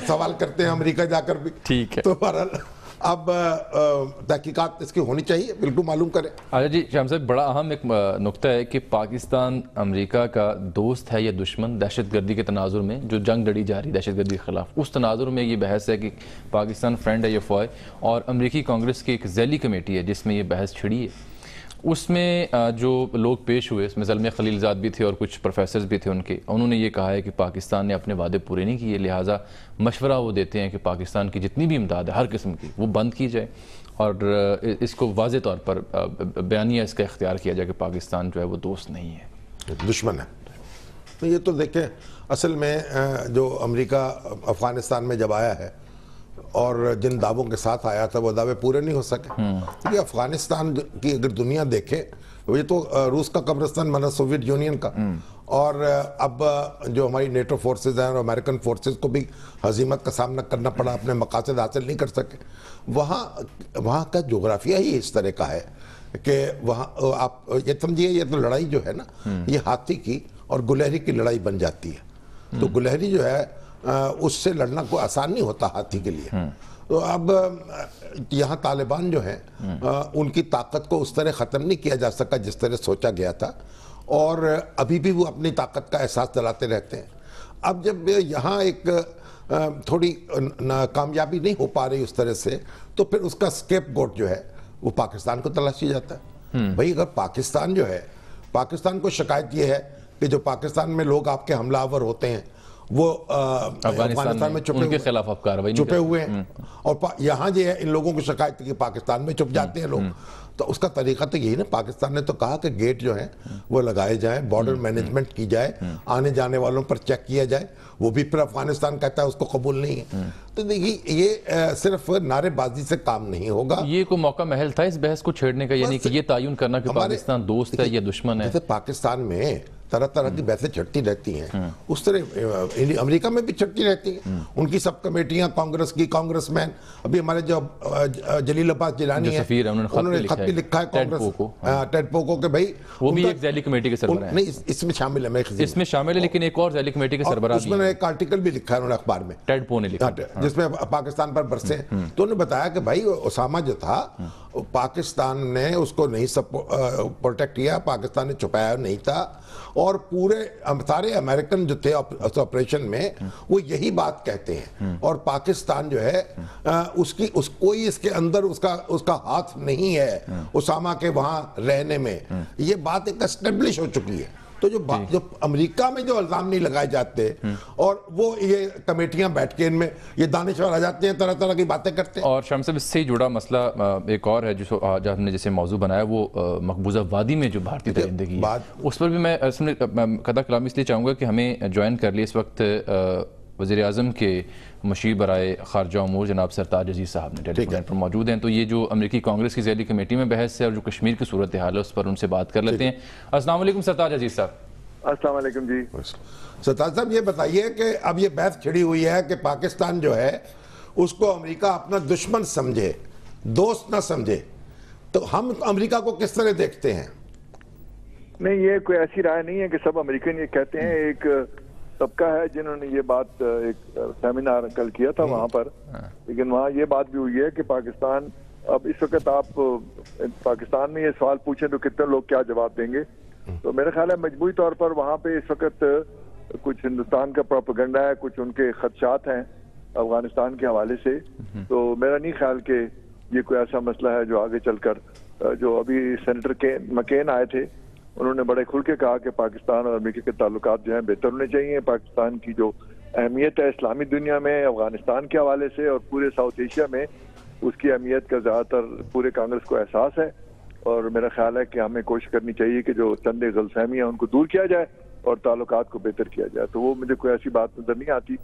سوال کرتے ہیں امریکہ جا کر بھی. ٹھیک ہے, تو بہرحال اب تحقیقات اس کی ہونی چاہیے, بالکل معلوم کریں. اچھا جی شاہم صاحب, بڑا اہم ایک نقطہ ہے کہ پاکستان امریکہ کا دوست ہے یا دشمن دہشت گردی کے تناظر میں, جو جنگ لڑی جا رہی دہشت گردی کے خلاف, اس تناظر میں یہ بحث ہے کہ پاکستان فرینڈ ہے یا فوائے. اور امریکی کانگریس کی ایک ذیلی کمیٹی ہے جس میں یہ بحث چھڑی ہے. اس میں جو لوگ پیش ہوئے اس میں زلمے خلیل زاد بھی تھے اور کچھ پروفیسرز بھی تھے ان کے, انہوں نے یہ کہا ہے کہ پاکستان نے اپنے وعدے پورے نہیں کیے, لہٰذا مشورہ وہ دیتے ہیں کہ پاکستان کی جتنی بھی امداد ہے ہر قسم کی وہ بند کی جائے اور اس کو واضح طور پر بیانیہ اس کا اختیار کیا جائے کہ پاکستان جو ہے وہ دوست نہیں ہے, دشمن ہے. تو یہ تو دیکھیں اصل میں جو امریکہ افغانستان میں جب آیا ہے اور جن دعووں کے ساتھ آیا تھا وہ دعوے پورے نہیں ہو سکے. کیونکہ افغانستان کی اگر دنیا دیکھے, یہ تو روس کا قبرستان بنا سوویت یونین کا, اور اب جو ہماری نیٹو فورسز ہیں اور امریکن فورسز کو بھی ہزیمت کا سامنا کرنا پڑا, اپنے مقاصد حاصل نہیں کر سکے. وہاں کا جغرافیہ ہی اس طرح کا ہے کہ وہاں آپ یہ سمجھیے, یہ تو لڑائی جو ہے نا, یہ ہاتھی کی اور گلہری کی لڑائی بن جاتی ہے. تو گلہری جو ہے اس سے لڑنا کوئی آسان نہیں ہوتا ہاتھی کے لیے. تو اب یہاں طالبان جو ہیں ان کی طاقت کو اس طرح ختم نہیں کیا جا سکا جس طرح سوچا گیا تھا, اور ابھی بھی وہ اپنی طاقت کا احساس دلاتے رہتے ہیں. اب جب یہاں ایک تھوڑی کامیابی نہیں ہو پا رہی اس طرح سے, تو پھر اس کا اسکیپ گوٹ جو ہے وہ پاکستان کو تلاشی جاتا ہے. بھئی اگر پاکستان جو ہے, پاکستان کو شکایت یہ ہے کہ جو پاکستان میں لوگ آپ کے حملہ آور ہوتے ہیں وہ افغانستان میں ان کے خلاف آپ کارروائی چھپے ہوئے ہیں, اور یہاں جو ہے ان لوگوں کو شکایت کی کہ پاکستان میں چھپ جاتے ہیں لوگ. تو اس کا طریقہ تو یہی نا, پاکستان نے تو کہا کہ گیٹ جو ہیں وہ لگائے جائیں, بارڈر مینجمنٹ کی جائے, آنے جانے والوں پر چیک کیا جائے. وہ بھی پھر افغانستان کہتا ہے اس کو قبول نہیں ہے. تو دیکھیے یہ صرف نعرے بازی سے کام نہیں ہوگا. یہ کوئی موقع محل تھا اس بحث کو چھیڑنے کا, یعنی کہ یہ تعین کرنا کہ پاکستان دوست ہے یا دشمن ہے؟ جیسے پاکستان میں طرح طرح کی بحثیں چھڑتی رہتی ہیں, اس طرح امریکہ میں بھی چھڑتی رہتی ہیں. ان کی سب کمیٹیاں, کانگریس کی کانگریس مین, ابھی ہمارے جو جلیل عباس جیلانی ہیں انہوں نے خط بھی لکھا ہے کانگریس ٹیڈ پوکو کہ بھائی وہ بھی ایک ذیلی کمیٹی کے سربراہ ہیں. نہیں اس میں شامل ہے, اس میں شامل ہے, لیکن ایک اور ذیلی کمیٹی کے سربراہ اس میں ایک آرٹیکل بھی لکھا ہے انہوں نے اخبار میں, ٹیڈ پو نے لکھا, جس میں پاکستان پر برسے. تو انہوں نے بتایا کہ بھائی اسامہ جو تھا پاکستان نے اس کو نہیں پروٹیکٹ کیا, پاکستان نے چھپایا نہیں تھا, اور پورے سارے امریکن جو تھے آپریشن میں وہ یہی بات کہتے ہیں. اور پاکستان جو ہے کوئی اس کے اندر اس کا ہاتھ نہیں ہے اسامہ کے وہاں رہنے میں. یہ بات ایک اسٹیبلش ہو چکی ہے. تو جو امریکہ میں جو الزام نہیں لگائے جاتے, اور وہ یہ کمیٹیاں بیٹھ کے ان میں یہ دانشور آ جاتے ہیں, طرح طرح کی باتیں کرتے ہیں. اور شمس صاحب اس سے جڑا مسئلہ ایک اور ہے جو آج ہم نے جیسے موضوع بنایا, وہ مقبوضہ وادی میں جو بھارتی درندگی ہے, اس پر بھی میں قطع کلامی اس لیے چاہوں گا کہ ہمیں جوائن کر لی اس وقت وزیر اعظم کے مشیر برائے خارجہ امور جناب سرتاج عزیز صاحب نے ٹیلی فون پر موجود ہیں. تو یہ جو امریکی کانگریس کی ذیلی کمیٹی میں بحث ہے اور جو کشمیر کی صورتحال ہے اس پر ان سے بات کر لیتے ہیں. السلام علیکم سرتاج عزیز صاحب. السلام علیکم جی. سرتاج صاحب یہ بتائیے کہ اب یہ بحث چھڑی ہوئی ہے کہ پاکستان جو ہے اس کو امریکہ اپنا دشمن سمجھے, دوست نہ سمجھے, تو ہم امریکہ کو کس طرح دیکھتے ہیں؟ نہیں, یہ کوئی ایسی رائے نہیں ہے کہ سب امریکن یہ کہتے ہیں. ایک طبقہ ہے جنہوں نے یہ بات, ایک سیمینار کل کیا تھا وہاں پر, لیکن وہاں یہ بات بھی ہوئی ہے کہ پاکستان, اب اس وقت آپ پاکستان میں یہ سوال پوچھیں تو کتنے لوگ کیا جواب دیں گے. تو میرا خیال ہے مجموعی طور پر وہاں پہ اس وقت کچھ ہندوستان کا پروپیگنڈا ہے, کچھ ان کے خدشات ہیں افغانستان کے حوالے سے. تو میرا نہیں خیال کہ یہ کوئی ایسا مسئلہ ہے جو آگے چل کر, جو ابھی سینیٹر مکین آئے تھے انہوں نے بڑے کھل کے کہا کہ پاکستان اور امریکہ کے تعلقات جو ہیں بہتر ہونے چاہیے. پاکستان کی جو اہمیت ہے اسلامی دنیا میں افغانستان کے حوالے سے اور پورے ساؤتھ ایشیا میں, اس کی اہمیت کا زیادہ تر پورے کانگریس کو احساس ہے. اور میرا خیال ہے کہ ہمیں کوشش کرنی چاہیے کہ جو چند غلط فہمیاں ان کو دور کیا جائے اور تعلقات کو بہتر کیا جائے. تو وہ مجھے کوئی ایسی بات نظر نہیں آتی.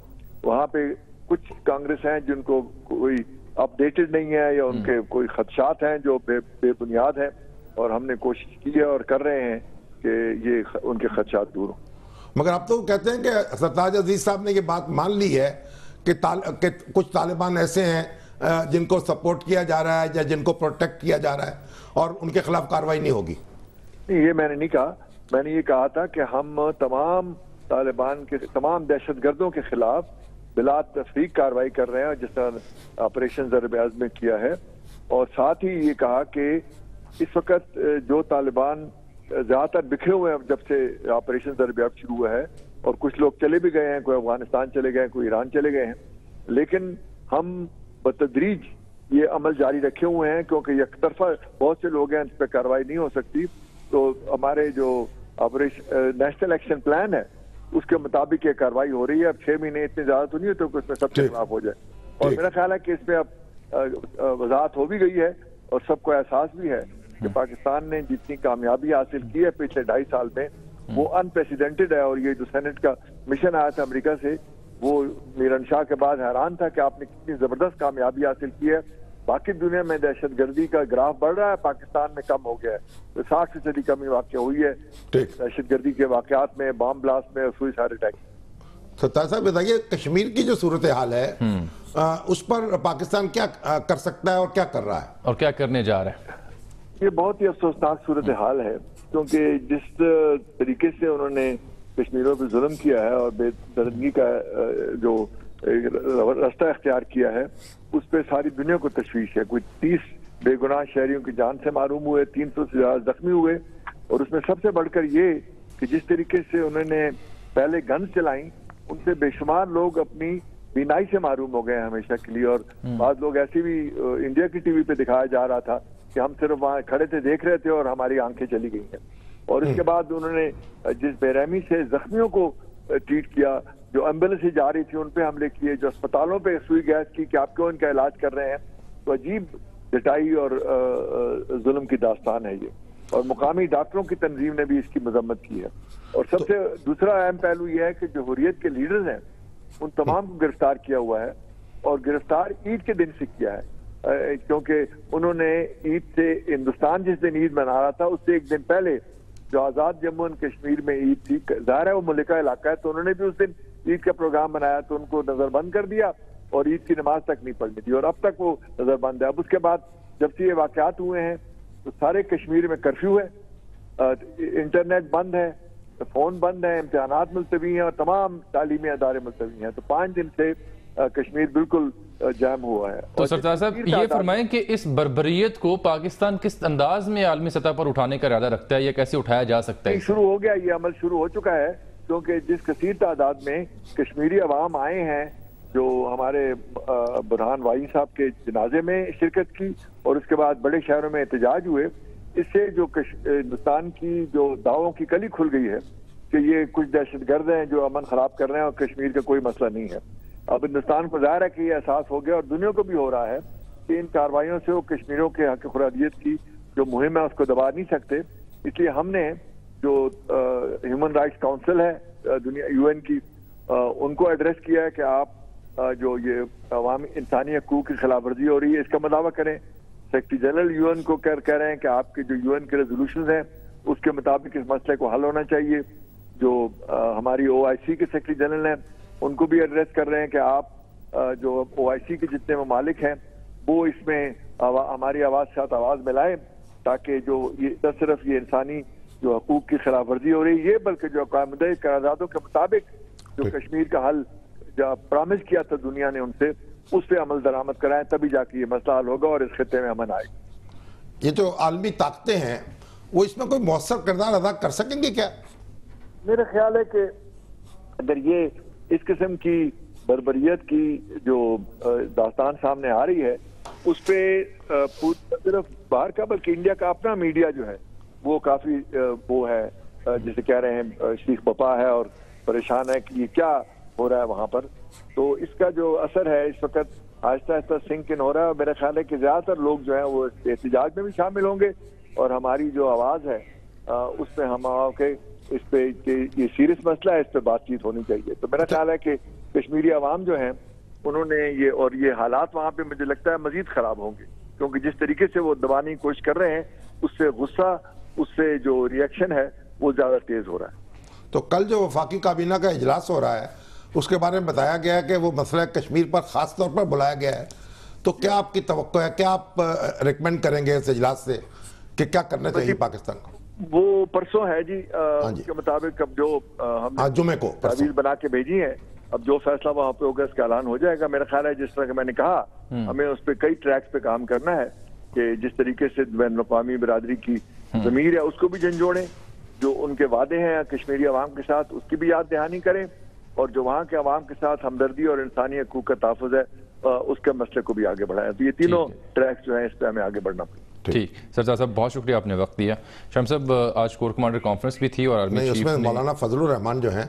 وہاں پہ کچھ کانگریس ہیں جن کو کوئی اپ ڈیٹڈ نہیں ہے یا ان کے کوئی خدشات ہیں جو بے بنیاد ہیں, اور ہم نے کوشش کی ہے اور کر رہے ہیں کہ یہ ان کے خدشات دور ہوں. مگر آپ تو کہتے ہیں کہ سرتاج عزیز صاحب نے یہ بات مان لی ہے کہ کچھ طالبان ایسے ہیں جن کو سپورٹ کیا جا رہا ہے یا جن کو پروٹیکٹ کیا جا رہا ہے اور ان کے خلاف کارروائی نہیں ہوگی. نہیں, یہ میں نے نہیں کہا. میں نے یہ کہا تھا کہ ہم تمام طالبان کے, تمام دہشت گردوں کے خلاف بلا تفریق کارروائی کر رہے ہیں جس طرح آپریشن ضرب عزم میں کیا ہے. اور ساتھ ہی یہ کہا کہ اس وقت جو طالبان زیادہ تر بکھرے ہوئے ہیں جب سے آپریشن ضرب عزم شروع ہوا ہے, اور کچھ لوگ چلے بھی گئے ہیں, کوئی افغانستان چلے گئے ہیں, کوئی ایران چلے گئے ہیں, لیکن ہم بتدریج یہ عمل جاری رکھے ہوئے ہیں کیونکہ یک طرفہ بہت سے لوگ ہیں, اس پہ کارروائی نہیں ہو سکتی. تو ہمارے جو آپریشن نیشنل ایکشن پلان ہے اس کے مطابق یہ کارروائی ہو رہی ہے. اب 6 مہینے اتنے زیادہ تو نہیں ہوتے کہ اس میں سب کے خلاف ہو جائے. اور میرا خیال ہے کہ اس میں اب وضاحت ہو بھی گئی ہے اور سب کو احساس بھی ہے کہ پاکستان نے جتنی کامیابی حاصل کی ہے پچھلے 2.5 سال میں وہ انپریسیڈنٹڈ ہے. اور یہ جو سینٹ کا مشن آیا تھا امریکہ سے, وہ میرن شاہ کے بعد حیران تھا کہ آپ نے کتنی زبردست کامیابی حاصل کی ہے. باقی دنیا میں دہشت گردی کا گراف بڑھ رہا ہے، پاکستان میں کم ہو گیا ہے. تو 60% کمی واقع ہوئی ہے دہشت گردی کے واقعات میں، بام بلاسٹ میں اور سوئسائڈ اٹیک. ستار صاحب بتائیے، کشمیر کی جو صورتحال ہے اس پر پاکستان کیا کر سکتا ہے اور کیا کر رہا ہے اور کیا کرنے جا رہا ہے؟ یہ بہت ہی افسوسناک صورتحال ہے، کیونکہ جس طریقے سے انہوں نے کشمیریوں پہ ظلم کیا ہے اور بے دردگی کا جو راستہ اختیار کیا ہے، اس پہ ساری دنیا کو تشویش ہے. کوئی 30 بے گناہ شہریوں کی جان سے معروم ہوئے، 300 سے زیادہ زخمی ہوئے، اور اس میں سب سے بڑھ کر یہ کہ جس طریقے سے انہوں نے پہلے گنز چلائیں، ان سے بے شمار لوگ اپنی بینائی سے معروم ہو گئے ہیں ہمیشہ کے لیے. اور بعض لوگ ایسے بھی انڈیا کی ٹی وی پہ دکھایا جا رہا تھا کہ ہم صرف وہاں کھڑے تھے، دیکھ رہے تھے اور ہماری آنکھیں چلی گئی ہیں. اور اس کے بعد انہوں نے جس بے رحمی سے زخمیوں کو ٹریٹ کیا، جو ایمبولینس سے جا رہی تھی ان پہ حملے کیے، جو اسپتالوں پہ سوئی گیس کی کہ آپ کیوں ان کا علاج کر رہے ہیں، تو عجیب ڈٹائی اور ظلم کی داستان ہے یہ. اور مقامی ڈاکٹروں کی تنظیم نے بھی اس کی مذمت کی ہے. اور سب سے دوسرا اہم پہلو یہ ہے کہ جو حریت کے لیڈرز ہیں ان تمام کو گرفتار کیا ہوا ہے، اور گرفتار عید کے دن سے کیا ہے، کیونکہ انہوں نے عید سے، ہندوستان جس دن عید منا رہا تھا اس سے ایک دن پہلے جو آزاد جموں اینڈ کشمیر میں عید تھی، ظاہر ہے وہ ملکہ علاقہ ہے، تو انہوں نے بھی اس دن عید کا پروگرام بنایا تو ان کو نظر بند کر دیا اور عید کی نماز تک نہیں پڑھنی تھی، اور اب تک وہ نظر بند ہے. اب اس کے بعد جب سے یہ واقعات ہوئے ہیں تو سارے کشمیر میں کرفیو ہے، انٹرنیٹ بند ہے، فون بند ہے، امتحانات ملتوی ہیں اور تمام تعلیمی ادارے ملتوی ہیں. تو 5 دن سے کشمیر بالکل جام ہوا ہے. تو سرتاج صاحب یہ فرمائیں کہ اس بربریت کو پاکستان کس انداز میں عالمی سطح پر اٹھانے کا ارادہ رکھتا ہے، یہ کیسے اٹھایا جا سکتا ہے؟ شروع ہو گیا، یہ عمل شروع ہو چکا ہے، کیونکہ جس کثیر تعداد میں کشمیری عوام آئے ہیں جو ہمارے برہان وائی صاحب کے جنازے میں شرکت کی اور اس کے بعد بڑے شہروں میں احتجاج ہوئے، اس سے جو ہندوستان کی جو دعووں کی کلی کھل گئی ہے کہ یہ کچھ دہشت گرد ہیں جو امن خراب کر رہے ہیں اور کشمیر کا کوئی مسئلہ نہیں ہے. اب ہندوستان کو ظاہر ہے کہ یہ احساس ہو گیا اور دنیا کو بھی ہو رہا ہے کہ ان کارروائیوں سے وہ کشمیریوں کے حق خرادیت کی جو مہم ہے اس کو دبا نہیں سکتے. اس لیے ہم نے جو ہیومن رائٹس کاؤنسل ہے دنیا UN کی، ان کو ایڈریس کیا ہے کہ آپ جو یہ عوامی انسانی حقوق کی خلاف ورزی ہو رہی ہے اس کا مداوع کریں. سیکرٹری جنرل UN کو کہہ رہے ہیں کہ آپ کے جو UN کے ریزولوشنز ہیں اس کے مطابق اس مسئلے کو حل ہونا چاہیے. جو ہماری OIC کے سیکرٹری جنرل ہیں ان کو بھی ایڈریس کر رہے ہیں کہ آپ جو OIC کے جتنے ممالک ہیں وہ اس میں ہماری آواز کے ساتھ آواز ملائیں، تاکہ جو یہ نہ صرف یہ انسانی جو حقوق کی خلاف ورزی ہو رہی ہے بلکہ جو اقوام متحدہ قراردادوں کے مطابق جو کشمیر کا حل جو پرامس کیا تھا دنیا نے ان سے، اس پہ عمل درآمد کرائیں، تبھی جا کے یہ مسئلہ حل ہوگا اور اس خطے میں امن آئے گا. یہ جو عالمی طاقتیں ہیں وہ اس میں کوئی مؤثر کردار ادا کر سکیں گے کیا؟ میرا خیال ہے کہ اگر یہ اس قسم کی بربریت کی جو داستان سامنے آ رہی ہے اس پہ صرف باہر کا بلکہ انڈیا کا اپنا میڈیا جو ہے وہ کافی وہ ہے جسے کہہ رہے ہیں شیخ بپا ہے اور پریشان ہے کہ یہ کیا ہو رہا ہے وہاں پر. تو اس کا جو اثر ہے اس وقت آہستہ آہستہ سنک ان ہو رہا ہے، اور میرا خیال ہے کہ زیادہ تر لوگ جو ہیں وہ احتجاج میں بھی شامل ہوں گے اور ہماری جو آواز ہے اس پہ ہم کے اس پہ یہ سیریس مسئلہ ہے، اس پہ بات چیت ہونی چاہیے. تو میرا خیال ہے کہ کشمیری عوام جو ہیں انہوں نے یہ حالات وہاں پہ مجھے لگتا ہے مزید خراب ہوں گے، کیونکہ جس طریقے سے وہ دبانے کی کوشش کر رہے ہیں اس سے غصہ، اس سے جو ریئیکشن ہے وہ زیادہ تیز ہو رہا ہے. تو کل جو وفاقی کابینہ کا اجلاس ہو رہا ہے اس کے بارے میں بتایا گیا ہے کہ وہ مسئلہ کشمیر پر خاص طور پر بلایا گیا ہے، تو کیا آپ کی توقع ہے، کیا آپ ریکمینڈ کریں گے اس اجلاس سے کہ کیا کرنا چاہیے پاکستان کو؟ وہ پرسوں ہے جی، اس کے مطابق اب جو ہم نے جمعے کو تعویذ بنا کے بھیجی ہے، اب جو فیصلہ وہاں پہ ہوگا اس کا اعلان ہو جائے گا. میرا خیال ہے جس طرح کہ میں نے کہا ہمیں اس پہ کئی ٹریکس پہ کام کرنا ہے کہ جس طریقے سے بین الاقوامی برادری کی ضمیر ہے اس کو بھی جھنجھوڑیں، جو ان کے وعدے ہیں کشمیری عوام کے ساتھ اس کی بھی یاد دہانی کریں، اور جو وہاں کے عوام کے ساتھ ہمدردی اور انسانی حقوق کا تحفظ ہے اس کے مسئلے کو بھی آگے بڑھائیں. تو یہ تینوں ٹریکس جو ہیں اس پہ ہمیں آگے بڑھنا پڑے. ٹھیک سرتاج صاحب، بہت شکریہ آپ نے وقت دیا. شام صاحب آج کور کمانڈر کانفرنس بھی تھی اور آرمی چیف اس میں مولانا فضل الرحمان جو ہیں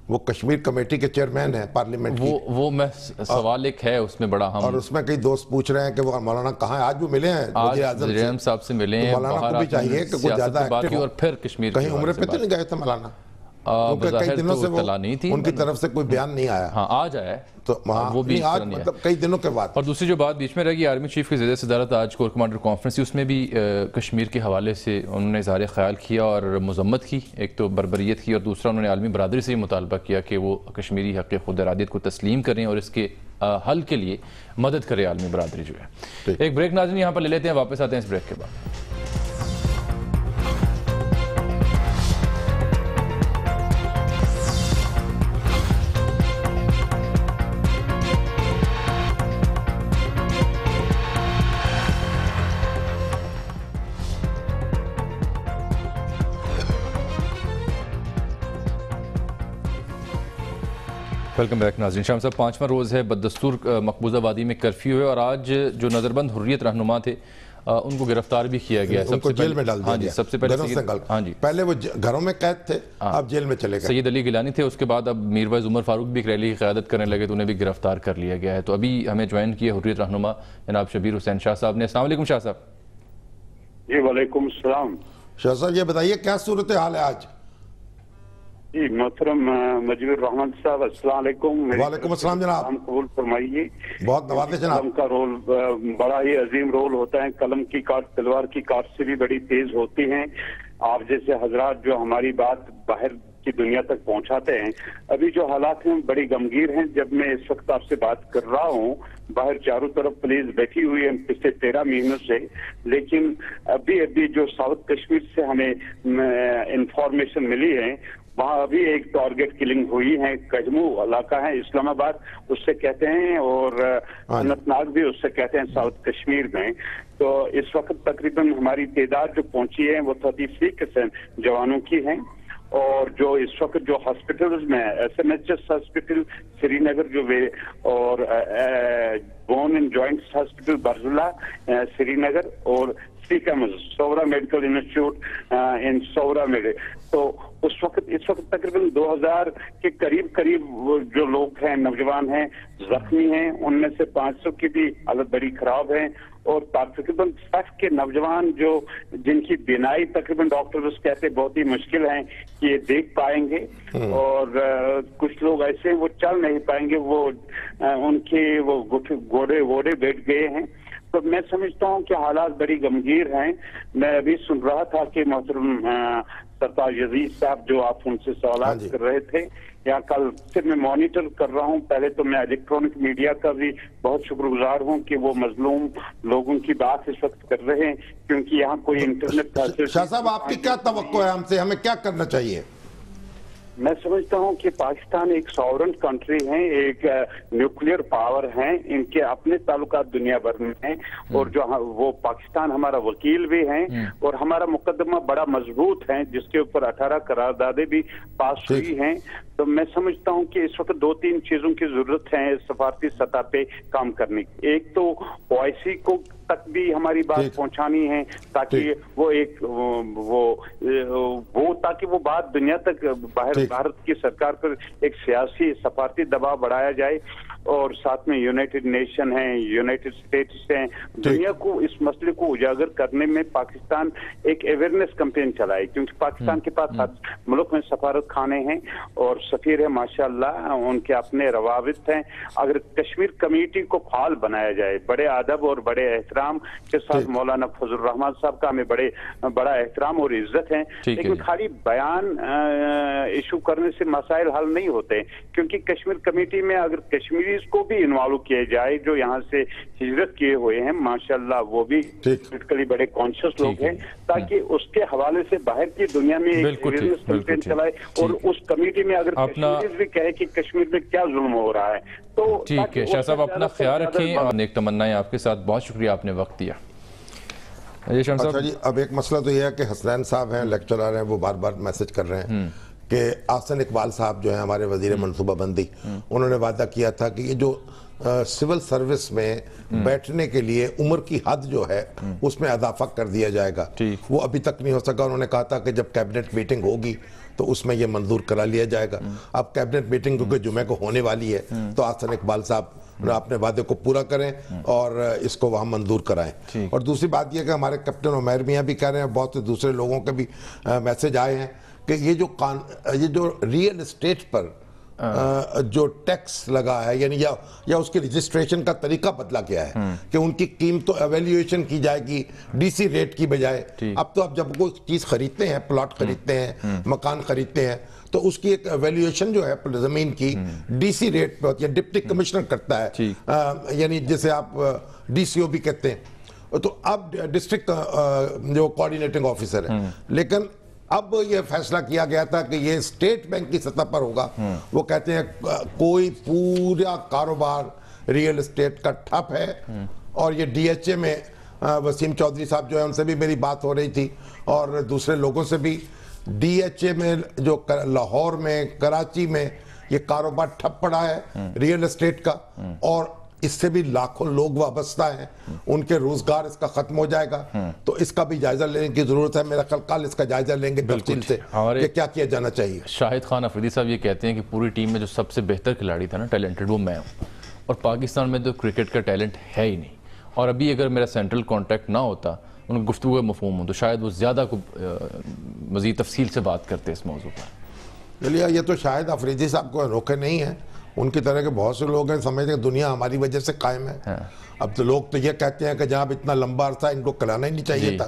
وہ کشمیر کمیٹی کے چیئرمین ہیں پارلیمنٹ کی، وہ میں سوال ایک ہے اس میں بڑا، ہم اور اس میں کئی دوست پوچھ رہے ہیں کہ وہ مولانا کہاں ہیں. آج بھی ملے ہیں وزیر اعظم صاحب سے ملے ہیں، مولانا کو بھی چاہیے کہ وہ زیادہ اور پھر کشمیر کہیں عمرے پہ تو نہیں گئے تھے مولانا؟ کیونکہ کئی دنوں سے وہ نہیں تھی ان کی طرف سے کوئی بیان نہیں آیا. ہاں آج آیا ہے تو وہ بھی آج مطلب کئی دنوں کے بعد. اور دوسری جو بات بیچ میں رہ گئی آرمی چیف کی زیر صدارت آج کور کمانڈر کانفرنس تھی, اس میں بھی کشمیر کے حوالے سے انہوں نے اظہار خیال کیا اور مذمت کی. ایک تو بربریت کی اور دوسرا انہوں نے عالمی برادری سے یہ مطالبہ کیا کہ وہ کشمیری حق خود ارادیت کو تسلیم کریں اور اس کے حل کے لیے مدد کرے عالمی برادری جو ہے. ایک بریک ناظرین یہاں پر لے لیتے ہیں, واپس آتے ہیں اس بریک کے بعد. ویلکم بیک ناظرین. شام صاحب 5واں روز ہے بدستور مقبوضہ وادی میں کرفیو ہے اور آج جو نظر بند حریت رہنما تھے ان کو گرفتار بھی کیا گیا ہے. ان کو جیل میں ڈال دیا گیا. سب سے پہلے پہلے وہ گھروں میں قید تھے, اب جیل میں چلے گئے. سید علی گیلانی تھے, اس کے بعد اب میروائز عمر فاروق بھی ایک ریلی کی قیادت کرنے لگے تو انہیں بھی گرفتار کر لیا گیا ہے. تو ابھی ہمیں جوائن کیا حریت رہنما جناب شبیر حسین شاہ صاحب نے. السلام علیکم شاہ صاحب. جی وعلیکم السلام. شاہ صاحب یہ بتائیے کیا صورتحال ہے آج؟ جی محترم مجید الرحمان صاحب السلام علیکم. وعلیکم السلام جناب. قبول فرمائیے. بہت نوازش جناب. قلم کا رول بڑا ہی عظیم رول ہوتا ہے. قلم کی کاٹ تلوار کی کاٹ سے بھی بڑی تیز ہوتی ہیں. آپ جیسے حضرات جو ہماری بات باہر کی دنیا تک پہنچاتے ہیں. ابھی جو حالات ہیں بڑی غمگیر ہیں. جب میں اس وقت آپ سے بات کر رہا ہوں باہر چاروں طرف پولیس بیٹھی ہوئی ہے پچھلے 13 مہینوں سے, لیکن ابھی جو ساؤتھ کشمیر سے ہمیں انفارمیشن ملی ہے وہاں ابھی ایک ٹارگٹ کلنگ ہوئی ہے. کجمو علاقہ ہے اسلام آباد اس سے کہتے ہیں اور اننت ناگ بھی اس سے کہتے ہیں ساؤتھ کشمیر میں. تو اس وقت تقریباً ہماری تعداد جو پہنچی ہے وہ 33% جوانوں کی ہیں. اور جو اس وقت جو ہاسپٹلز میں S M H S hospital Srinagar جو اور bone and joints hospital Barzulla Srinagar اور سورا میڈیکل انسٹیٹیوٹ ان سورا میں, تو اس وقت تقریباً 2000 کے قریب جو لوگ ہیں نوجوان ہیں زخمی ہیں. ان میں سے 500 کی بھی حالت بڑی خراب ہے اور تقریباً 60 کے نوجوان جو جن کی بینائی تقریباً ڈاکٹرز کہتے بہت ہی مشکل ہیں کہ یہ دیکھ پائیں گے اور کچھ لوگ ایسے ہیں وہ چل نہیں پائیں گے, وہ ان کے وہ گھوڑے بیٹھ گئے ہیں. تو میں سمجھتا ہوں کہ حالات بڑی غمگیر ہیں. میں ابھی سن رہا تھا کہ محترم سرتاج عزیز صاحب جو آپ ان سے سوالات کر رہے تھے یا کل سے میں مانیٹر کر رہا ہوں. پہلے تو میں الیکٹرانک میڈیا کا بھی بہت شکر گزار ہوں کہ وہ مظلوم لوگوں کی بات اس وقت کر رہے ہیں کیونکہ یہاں کوئی انٹرنیٹ. شاہ صاحب آپ کی کیا توقع ہے ہم سے, ہمیں کیا کرنا چاہیے؟ میں سمجھتا ہوں کہ پاکستان ایک ساورن کنٹری ہے, ایک نیوکلیئر پاور ہیں, ان کے اپنے تعلقات دنیا بھر میں ہیں اور جو وہ پاکستان ہمارا وکیل بھی ہیں اور ہمارا مقدمہ بڑا مضبوط ہے جس کے اوپر 18 قراردادیں بھی پاس ہوئی ہیں. تو میں سمجھتا ہوں کہ اس وقت 2-3 چیزوں کی ضرورت ہے سفارتی سطح پہ کام کرنے کی. ایک تو OIC کو تک بھی ہماری بات پہنچانی ہے تاکہ وہ ایک وہ تاکہ وہ بات دنیا تک بھارت کی سرکار پر ایک سیاسی سفارتی دباؤ بڑھایا جائے. اور ساتھ میں یونائٹڈ نیشن ہیں, یونائٹڈ اسٹیٹس ہیں, دنیا کو اس مسئلے کو اجاگر کرنے میں پاکستان ایک اویئرنیس کمپین چلائے کیونکہ پاکستان کے پاس ملک میں سفارت خانے ہیں اور سفیر ہے ماشاءاللہ, ان کے اپنے روابط ہیں. اگر کشمیر کمیٹی کو فعال بنایا جائے بڑے ادب اور بڑے احترام کے ساتھ, مولانا فضل الرحمان صاحب کا ہمیں بڑا احترام اور عزت ہے, لیکن خالی بیان ایشو کرنے سے مسائل حل نہیں ہوتے کیونکہ کشمیر کمیٹی میں اگر کشمیری کو بھی انوالو کیے جائے جو یہاں سے ہجرت کیے ہوئے ہیں ماشاءاللہ وہ بھی پولیٹیکلی بڑے کانشیس لوگ ہیں تاکہ اس کے حوالے سے باہر کی دنیا میں ایک اویئرنیس کیمپین چلائے اور اس کمیٹی میں اگر کشمیریز بھی کہے کہ کشمیر میں کیا ظلم ہو رہا ہے. تو ٹھیک ہے شاہ صاحب اپنا خیال رکھیں اور نیک تمنائیں آپ کے ساتھ. بہت شکریہ آپ نے وقت دیا. اچھا جی, اب ایک مسئلہ تو یہ ہے کہ حسنین صاحب ہیں لیکچرر ہیں, وہ بار بار میسج کر رہے ہیں کہ احسن اقبال صاحب جو ہیں ہمارے وزیر منصوبہ بندی, انہوں نے وعدہ کیا تھا کہ یہ جو سول سروس میں بیٹھنے کے لیے عمر کی حد جو ہے اس میں اضافہ کر دیا جائے گا, وہ ابھی تک نہیں ہو سکا. انہوں نے کہا تھا کہ جب کیبنٹ میٹنگ ہوگی تو اس میں یہ منظور کرا لیا جائے گا. اب کیبنٹ میٹنگ کیونکہ جمعہ کو ہونے والی ہے تو احسن اقبال صاحب اپنے وعدے کو پورا کریں اور اس کو وہاں منظور کرائیں. اور دوسری بات یہ کہ ہمارے کیپٹن عمیر میاں بھی کہہ رہے ہیں, بہت سے دوسرے لوگوں کے بھی میسج آئے ہیں کہ یہ جو ریئل اسٹیٹ پر جو ٹیکس لگا ہے یعنی یا اس کی رجسٹریشن کا طریقہ بدلا گیا ہے کہ ان کی قیمت ایویلیویشن کی جائے گی ڈی سی ریٹ کی بجائے. اب تو اب جب کوئی چیز خریدتے ہیں, پلاٹ خریدتے ہیں, مکان خریدتے ہیں, تو اس کی ایک ایویلیویشن جو ہے زمین کی ڈی سی ریٹ پہ ہوتی ہے, ڈپٹی کمشنر کرتا ہے, یعنی جسے آپ ڈی سی او بھی کہتے ہیں. تو اب ڈسٹرکٹ جو کوآرڈینیٹنگ آفیسر ہے, لیکن اب یہ فیصلہ کیا گیا تھا کہ یہ اسٹیٹ بینک کی سطح پر ہوگا. وہ کہتے ہیں کوئی پورا کاروبار ریئل اسٹیٹ کا ٹھپ ہے. اور یہ ڈی ایچ اے میں وسیم چودھری صاحب جو ہے ان سے بھی میری بات ہو رہی تھی اور دوسرے لوگوں سے بھی, ڈی ایچ اے میں جو لاہور میں, کراچی میں یہ کاروبار ٹھپ پڑا ہے ریئل اسٹیٹ کا, اور اس سے بھی لاکھوں لوگ وابستہ ہیں, ان کے روزگار اس کا ختم ہو جائے گا. تو اس کا بھی جائزہ لینے کی ضرورت ہے. میرا خیال کل اس کا جائزہ لیں گے تفصیل سے کہ کیا کیا جانا چاہیے. شاہد خان افریدی صاحب یہ کہتے ہیں کہ پوری ٹیم میں جو سب سے بہتر کھلاڑی تھا نا, ٹیلنٹڈ, وہ میں ہوں, اور پاکستان میں تو کرکٹ کا ٹیلنٹ ہے ہی نہیں. اور ابھی اگر میرا سینٹرل کانٹیکٹ نہ ہوتا, ان کو گفتگو مفہوم ہو, تو شاید وہ زیادہ مزید تفصیل سے بات کرتے اس موضوع پر. چلیے, یہ تو شاہد افریدی صاحب کو روکے نہیں ہیں, ان کی طرح کے بہت سے لوگ ہیں سمجھتے ہیں کہ دنیا ہماری وجہ سے قائم ہے. اب تو لوگ تو یہ کہتے ہیں کہ جناب اتنا لمبا عرصہ ان کو کھلانا ہی نہیں چاہیے تھا,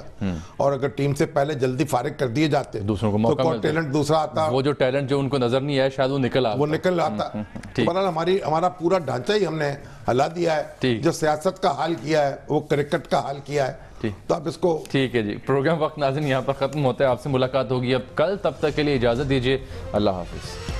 اور اگر ٹیم سے پہلے جلدی فارغ کر دیے جاتے دوسروں کو موقع تو ٹیلنٹ دوسرا آتا, وہ جو ٹیلنٹ جو ان کو نظر نہیں آیا شاید وہ نکل آتا. بہرحال ہمارا پورا ڈھانچہ ہی ہم نے ہلا دیا ہے. جو سیاست کا حال کیا ہے وہ کرکٹ کا حال کیا ہے. تو اب اس کو ٹھیک ہے جی. پروگرام وقت ناظرین یہاں پر ختم ہوتا ہے. آپ سے ملاقات ہوگی اب کل, تب تک کے لیے اجازت دیجیے. اللہ حافظ.